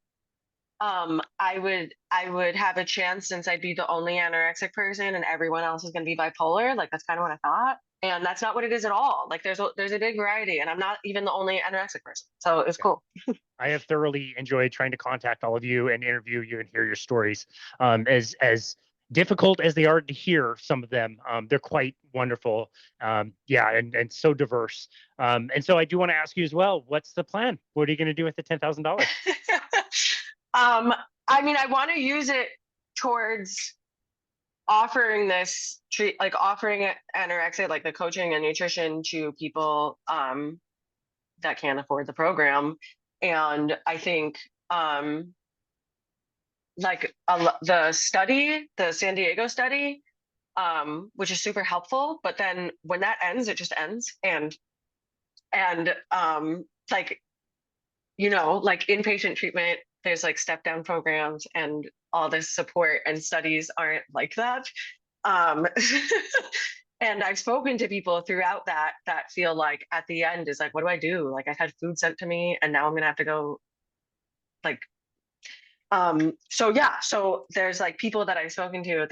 B: I would have a chance since I'd be the only anorexic person and everyone else is going to be bipolar. Like that's kind of what I thought. And that's not what it is at all. Like there's a big variety and I'm not even the only anorexic person. So it's
A: Yeah.
B: cool.
A: I have thoroughly enjoyed trying to contact all of you and interview you and hear your stories. As difficult as they are to hear, some of them, they're quite wonderful. Yeah, and so diverse. And so I do want to ask you as well, what's the plan? What are you going to do with the $10,000?
B: um, I mean, I want to use it towards offering this treat, like offering it anorexia, like the coaching and nutrition to people that can't afford the program. And I think like the study, the San Diego study, which is super helpful. But then when that ends, it just ends. And like, you know, like inpatient treatment, there's like step down programs and all this support, and studies aren't like that. Um, and I've spoken to people throughout that feel like at the end is like, what do I do? Like I had food sent to me and now I'm gonna have to go like so yeah, so there's like people that I've spoken to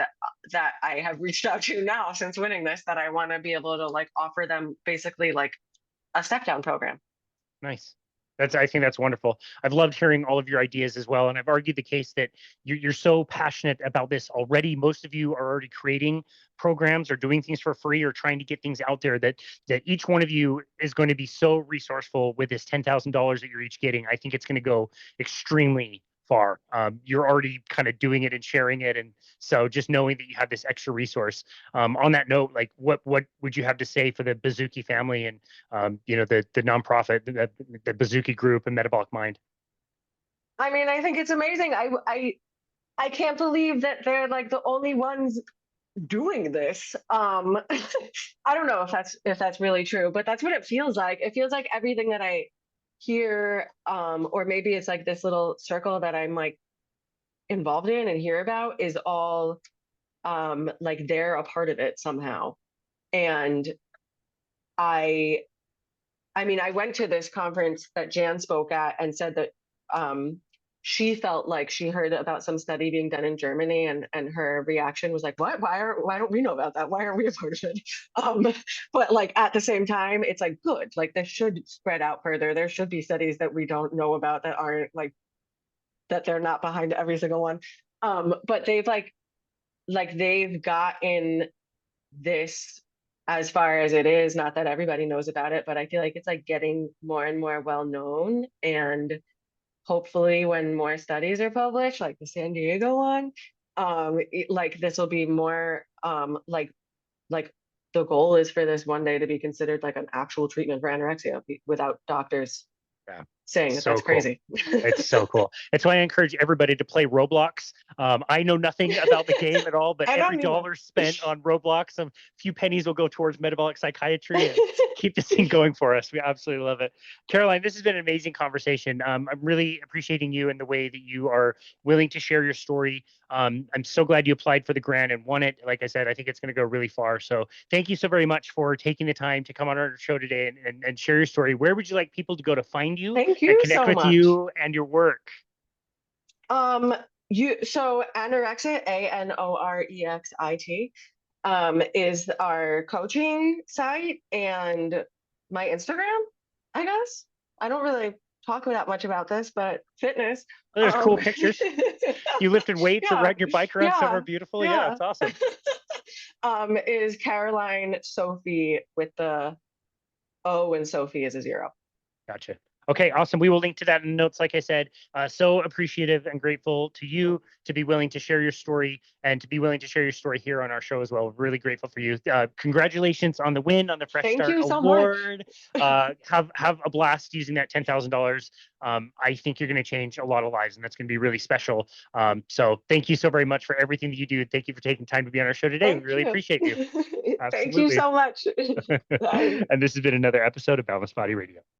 B: that I have reached out to now since winning this, that I want to be able to like offer them basically like a step down program.
A: Nice. I think that's wonderful. I've loved hearing all of your ideas as well. And I've argued the case that you're so passionate about this already. Most of you are already creating programs or doing things for free or trying to get things out there, that each one of you is going to be so resourceful with this $10,000 that you're each getting. I think it's going to go extremely far. You're already kind of doing it and sharing it. And so just knowing that you have this extra resource. On that note, like what would you have to say for the Bazuki family and the nonprofit, the Bazuki Group and Metabolic Mind?
B: I mean, I think it's amazing. I can't believe that they're like the only ones doing this. I don't know if that's really true, but that's what it feels like. It feels like everything that I hear, or maybe it's like this little circle that I'm like involved in and hear about is all like they're a part of it somehow. And I I mean, I went to this conference that Jan spoke at and said that she felt like she heard about some study being done in Germany, and her reaction was like, "What? Why don't we know about that? Why aren't we a part of it?" But like at the same time, it's like good. Like this should spread out further. There should be studies that we don't know about that aren't like that they're not behind every single one. But they've gotten this as far as it is, not that everybody knows about it, but I feel like it's like getting more and more well known. And hopefully when more studies are published, like the San Diego one, like this will be more like the goal is for this one day to be considered like an actual treatment for anorexia without doctors
A: Yeah.
B: saying that
A: So
B: that's
A: cool.
B: crazy.
A: It's so cool. It's why I encourage everybody to play Roblox. I know nothing about the game at all, but
B: I
A: every
B: don't either.
A: dollar spent on Roblox, a few pennies will go towards metabolic psychiatry and keep this thing going for us. We absolutely love it. Caroline, this has been an amazing conversation. I'm really appreciating you and the way that you are willing to share your story. I'm so glad you applied for the grant and won it. Like I said, I think it's going to go really far. So thank you so very much for taking the time to come on our show today and share your story. Where would you like people to go to find you
B: Thank
A: and
B: you
A: connect
B: so
A: with
B: much.
A: you and your work?
B: Um, so Anorexit, Anorexit, is our coaching site and my Instagram, I guess. I don't really talk that much about this, but fitness.
A: Oh, there's cool pictures. You lifted weights or
B: Yeah,
A: riding your bike around somewhere
B: yeah,
A: beautiful. Yeah,
B: yeah.
A: it's awesome.
B: Is Caroline Sophie with the O, and Sophie is a zero.
A: Gotcha. Okay, awesome. We will link to that in the notes. Like I said, so appreciative and grateful to you to be willing to share your story and to be willing to share your story here on our show as well. Really grateful for you. Congratulations on the win on the Fresh
B: Thank
A: Start
B: you so much.
A: Award. Have a blast using that $10,000. I think you're going to change a lot of lives, and that's going to be really special. So thank you so very much for everything that you do. Thank you for taking time to be on our show today. We
B: Thank
A: really
B: you.
A: appreciate you.
B: Thank you
A: Absolutely.
B: so much. Bye.
A: And this has been another episode of Boundless Body Radio.